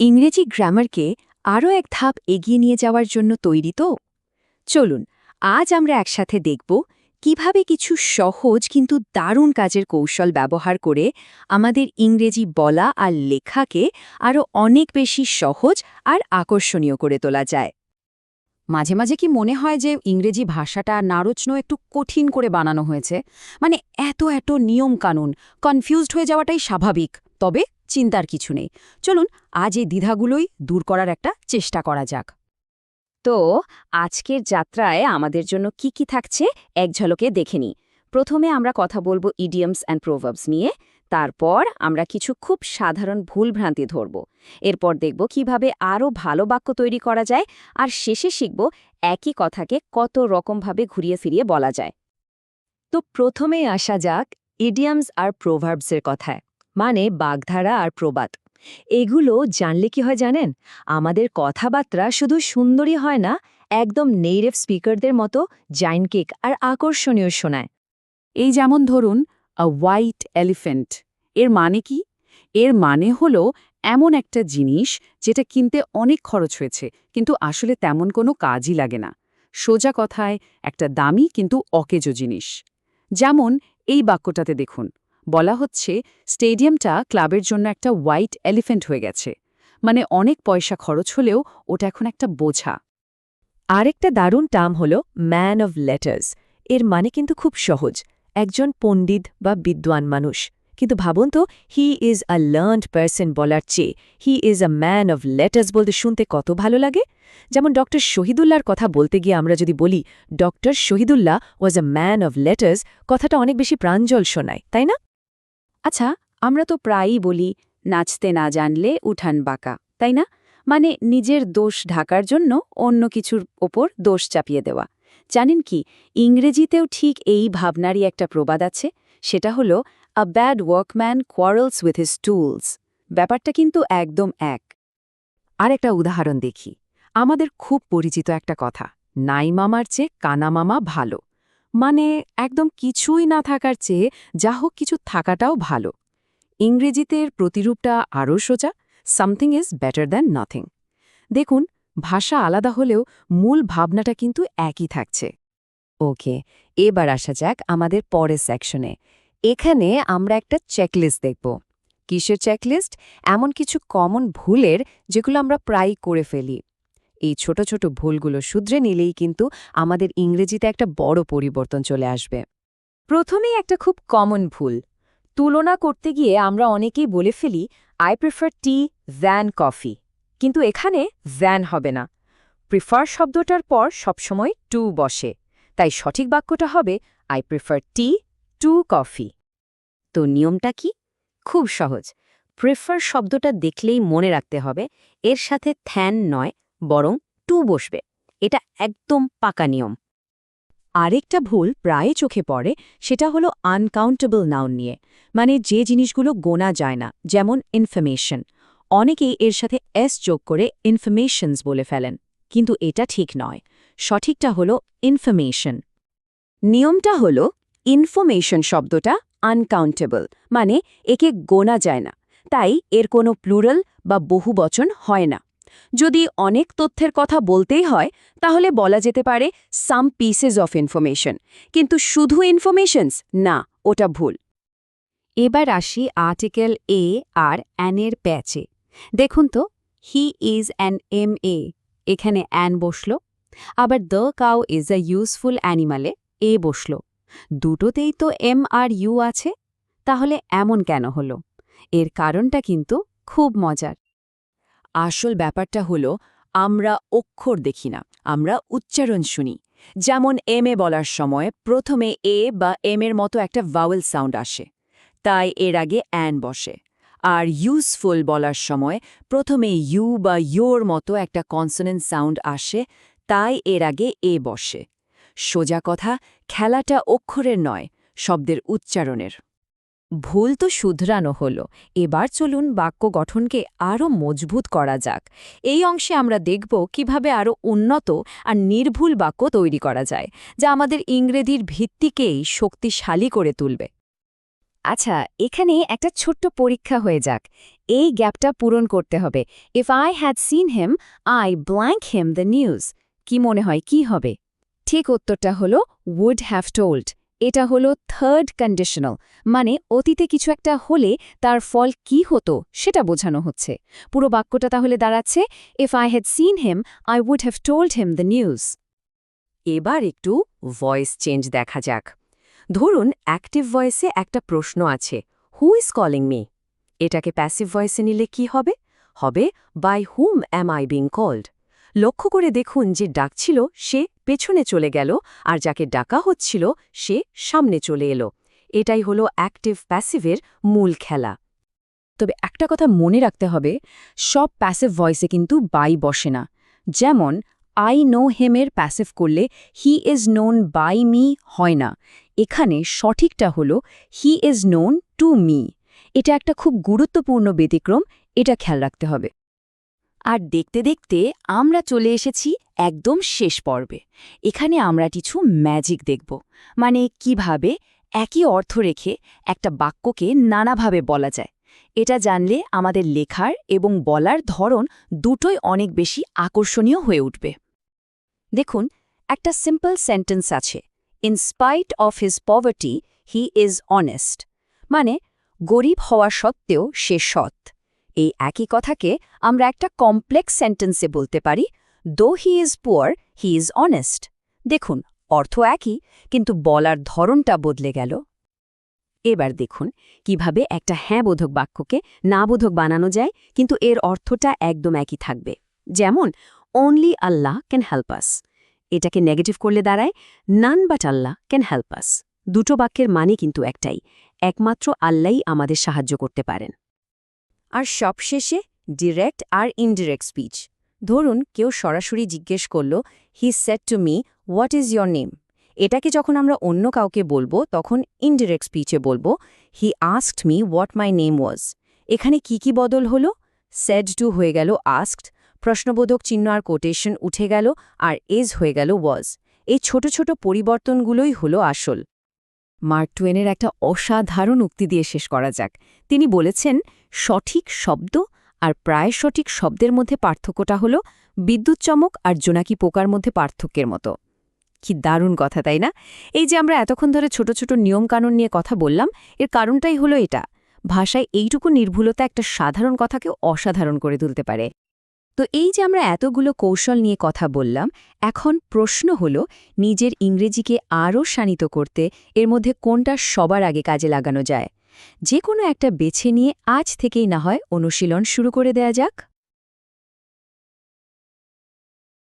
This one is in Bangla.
ইংরেজি গ্রামারকে আরও এক ধাপ এগিয়ে নিয়ে যাওয়ার জন্য তৈরি তো? চলুন আজ আমরা একসাথে দেখব কিভাবে কিছু সহজ কিন্তু দারুণ কাজের কৌশল ব্যবহার করে আমাদের ইংরেজি বলা আর লেখাকে আরও অনেক বেশি সহজ আর আকর্ষণীয় করে তোলা যায়। মাঝে মাঝে কি মনে হয় যে ইংরেজি ভাষাটা নারচনো একটু কঠিন করে বানানো হয়েছে? মানে এত এত নিয়ম কানুন, কনফিউজড হয়ে যাওয়াটাই স্বাভাবিক। তবে চিন্তার কিছু নেই। চলুন আজ এই দ্বিধাগুলোই দূর করার একটা চেষ্টা করা যাক। তো আজকের যাত্রায় আমাদের জন্য কি কি থাকছে এক ঝলকে দেখে নিই। প্রথমে আমরা কথা বলবো ইডিয়মস অ্যান্ড প্রোভার্বস নিয়ে, তারপর আমরা কিছু খুব সাধারণ ভুলভ্রান্তি ধরব, এরপর দেখব কিভাবে আরও ভালো বাক্য তৈরি করা যায়, আর শেষে শিখব একই কথাকে কত রকমভাবে ঘুরিয়ে ফিরিয়ে বলা যায়। তো প্রথমেই আসা যাক ইডিয়মস আর প্রোভার্বসের কথায়, মানে বাগধারা আর প্রবাদ। এগুলো জানলে কি হয় জানেন, আমাদের কথাবার্তা শুধু সুন্দরী হয় না, একদম নেটিভ স্পিকারদের মতো জাইনকিক আর আকর্ষণীয় শোনায়। এই যেমন ধরুন আ হোয়াইট এলিফ্যান্ট, এর মানে কি? এর মানে হলো এমন একটা জিনিস যেটা কিনতে অনেক খরচ হয়েছে, কিন্তু আসলে তেমন কোনো কাজই লাগে না। সোজা কথায় একটা দামি কিন্তু অকেজো জিনিস। যেমন এই বাক্যটাতে দেখুন, বলা হচ্ছে স্টেডিয়ামটা ক্লাবের জন্য একটা হোয়াইট এলিফ্যান্ট হয়ে গেছে। মানে অনেক পয়সা খরচ হলেও ওটা এখন একটা বোঝা। আরেকটা দারুণ টার্ম হল ম্যান অব লেটার্স। এর মানে কিন্তু খুব সহজ, একজন পণ্ডিত বা বিদ্বান মানুষ। কিন্তু ভাবুন তো, he is a learned person বলার চেয়ে he is a man of letters বলতে শুনতে কত ভালো লাগে। যেমন ডক্টর শহীদুল্লাহর কথা বলতে গিয়ে আমরা যদি বলি doctor Shahidullah was a man of letters, কথাটা অনেক বেশি প্রাঞ্জল শোনায়, তাই না? আচ্ছা, আমরা তো প্রায়ই বলি নাচতে না জানলে উঠান বাঁকা, তাই না? মানে নিজের দোষ ঢাকার জন্য অন্য কিছুর ওপর দোষ চাপিয়ে দেওয়া। জানেন কি, ইংরেজিতেও ঠিক এই ভাবনারই একটা প্রবাদ আছে। সেটা হলো a bad workman quarrels with his tools. ব্যাপারটা কিন্তু একদম এক। আর একটা উদাহরণ দেখি। আমাদের খুব পরিচিত একটা কথা, নাই মামার চেয়ে কানা মামা ভালো। মানে একদম কিছুই না থাকার চেয়ে যা হোক কিছু থাকাটাও ভালো। ইংরেজিতে এর প্রতিরূপটা আরও সোজা, something is better than nothing. দেখুন, ভাষা আলাদা হলেও মূল ভাবনাটা কিন্তু একই থাকছে। ওকে, এবার আসা যাক আমাদের পরের সেকশনে। এখানে আমরা একটা চেকলিস্ট দেখব। কিসের চেকলিস্ট? এমন কিছু কমন ভুলের যেগুলো আমরা প্রায়ই করে ফেলি। এই ছোট ছোট ভুলগুলো শুধরে নিলেই কিন্তু আমাদের ইংরেজিতে একটা বড় পরিবর্তন চলে আসবে। প্রথমেই একটা খুব কমন ভুল, তুলনা করতে গিয়ে আমরা অনেকেই বলে ফেলি I prefer tea than coffee. কিন্তু এখানে দ্যান হবে না, প্রিফার শব্দটার পর সবসময় টু বসে। তাই সঠিক বাক্যটা হবে I prefer tea to coffee. তো নিয়মটা কি? খুব সহজ। প্রিফার শব্দটা দেখলেই মনে রাখতে হবে এর সাথে থ্যান নয়, বরং টু বসবে। এটা একদম পাকা নিয়ম। আরেকটা ভুল প্রায় চোখে পড়ে, সেটা হলো আনকাউন্টেবল নাউন নিয়ে, মানে যে জিনিসগুলো গোনা যায় না, যেমন ইনফরমেশন। অনেকেই এর সাথে এস যোগ করে ইনফরমেশনস বলে ফেলেন, কিন্তু এটা ঠিক নয়। সঠিকটা হলো ইনফরমেশন। নিয়মটা হলো ইনফরমেশন শব্দটা আনকাউন্টেবল, মানে একে গোনা যায় না, তাই এর কোনো প্লুরাল বা বহুবচন হয় না। যদি অনেক তথ্যের কথা বলতেই হয় তাহলে বলা যেতে পারে সাম পিসেস অফ ইনফরমেশন, কিন্তু শুধু ইনফরমেশনস না, ওটা ভুল। এবার আসি আর্টিকেল এ আর অ্যানের প্যাচে। দেখুন তো, হি ইজ অ্যান এম এখানে অ্যান বসল, আবার the cow is a useful অ্যানিমালে এ বসল। দুটোতেই তো এম আর ইউ আছে, তাহলে এমন কেন হলো? এর কারণটা কিন্তু খুব মজার। আসল ব্যাপারটা হলো আমরা অক্ষর দেখি না, আমরা উচ্চারণ শুনি। যেমন এম বলার সময় প্রথমে এ বা এম এর মতো একটা ভাওয়েল সাউন্ড আসে, তাই এর আগে অ্যান বসে। আর ইউজফুল বলার সময় প্রথমে ইউ বা ইয়োর মতো একটা কনসোনেন্ট সাউন্ড আসে, তাই এর আগে এ বসে। সোজা কথা, খেলাটা অক্ষরের নয়, শব্দের উচ্চারণের। ভুল তো শুধরানো হলো, এবার চলুন বাক্য গঠনকে আরও মজবুত করা যাক। এই অংশে আমরা দেখব কিভাবে আরও উন্নত আর নির্ভুল বাক্য তৈরি করা যায়, যা আমাদের ইংরেজির ভিত্তিকেই শক্তিশালী করে তুলবে। আচ্ছা, এখানে একটা ছোট্ট পরীক্ষা হয়ে যাক। এই গ্যাপটা পূরণ করতে হবে। If I had seen him I blank him the news. কি মনে হয় কি হবে? ঠিক উত্তরটা হলো would have told। এটা হলো থার্ড কন্ডিশনাল, মানে অতীতে কিছু একটা হলে তার ফল কি হতো সেটা বোঝানো হচ্ছে। পুরো বাক্যটা তাহলে দাঁড়াচ্ছে if I had seen him I would have told him the news. এবার একটু ভয়েস চেঞ্জ দেখা যাক। ধরুন অ্যাক্টিভ ভয়েসে একটা প্রশ্ন আছে, হু ইজ কলিং মি? এটাকে প্যাসিভ ভয়েসে নিলে কি হবে? হবে by whom am I being called. লক্ষ্য করে দেখুন যে ডাকছিল সে পেছনে চলে গেল, আর যাকে ডাকা হচ্ছিল সে সামনে চলে এলো। এটাই হলো অ্যাক্টিভ প্যাসিভের মূল খেলা। তবে একটা কথা মনে রাখতে হবে, সব প্যাসিভ ভয়েসে কিন্তু বাই বসে না। যেমন আই নো হেমের প্যাসিভ করলে he is known by me হয় না। এখানে সঠিকটা হলো he is known to me. এটা একটা খুব গুরুত্বপূর্ণ ব্যতিক্রম, এটা খেয়াল রাখতে হবে। আর দেখতে দেখতে আমরা চলে এসেছি একদম শেষ পর্বে। এখানে আমরা কিছু ম্যাজিক দেখব, মানে কিভাবে একই অর্থ রেখে একটা বাক্যকে নানাভাবে বলা যায়। এটা জানলে আমাদের লেখার এবং বলার ধরন দুটোই অনেক বেশি আকর্ষণীয় হয়ে উঠবে। দেখুন, একটা সিম্পল সেন্টেন্স আছে, in spite of his poverty he is honest, মানে গরিব হওয়া সত্ত্বেও সে সৎ। এই একই কথাকে আমরা একটা কমপ্লেক্স সেন্টেন্সে বলতে পারি, দো he is poor he is honest. দেখুন, অর্থ একই, কিন্তু বলার ধরনটা বদলে গেল। এবার দেখুন কিভাবে একটা হ্যাঁবোধক বাক্যকে নাবোধক বানানো যায়, কিন্তু এর অর্থটা একদম একই থাকবে। যেমন only Allah can help us. এটাকে নেগেটিভ করলে দাঁড়ায় none but Allah can help us. দুটো বাক্যের মানে কিন্তু একটাই, একমাত্র আল্লাহই আমাদের সাহায্য করতে পারেন। আর সবশেষে ডিরেক্ট আর ইনডিরেক্ট স্পিচ। ধরুন কেউ সরাসরি জিজ্ঞেস করল, he said to me what is your name. এটাকে যখন আমরা অন্য কাউকে বলবো তখন ইনডিরেক্ট স্পিচে বলবো, he asked me what my name was. এখানে কি বদল হলো? সেড টু হয়ে গেল আস্কড, প্রশ্নবোধক চিহ্ন আর কোটেশন উঠে গেল, আর ইজ হয়ে গেল ওয়াজ। এই ছোট ছোট পরিবর্তনগুলোই হলো আসল। মার্ক টুয়েনের একটা অসাধারণ উক্তি দিয়ে শেষ করা যাক। তিনি বলেছেন, সঠিক শব্দ আর প্রায় সঠিক শব্দের মধ্যে পার্থক্যটা হল বিদ্যুৎ চমক আর জোনাকি পোকার মধ্যে পার্থক্যের মতো। কি দারুণ কথা, তাই না? এই যে আমরা এতক্ষণ ধরে ছোট ছোট নিয়মকানুন নিয়ে কথা বললাম, এর কারণটাই হলো এটা, ভাষায় এইটুকু নির্ভুলতা একটা সাধারণ কথাকেও অসাধারণ করে তুলতে পারে। তো এই যে আমরা এতগুলো কৌশল নিয়ে কথা বললাম, এখন প্রশ্ন হলো নিজের ইংরেজিকে আরও শানিত করতে এর মধ্যে কোনটা সবার আগে কাজে লাগানো যায়। যে কোনো একটা বেছে নিয়ে আজ থেকেই না হয় অনুশীলন শুরু করে দেয়া যাক।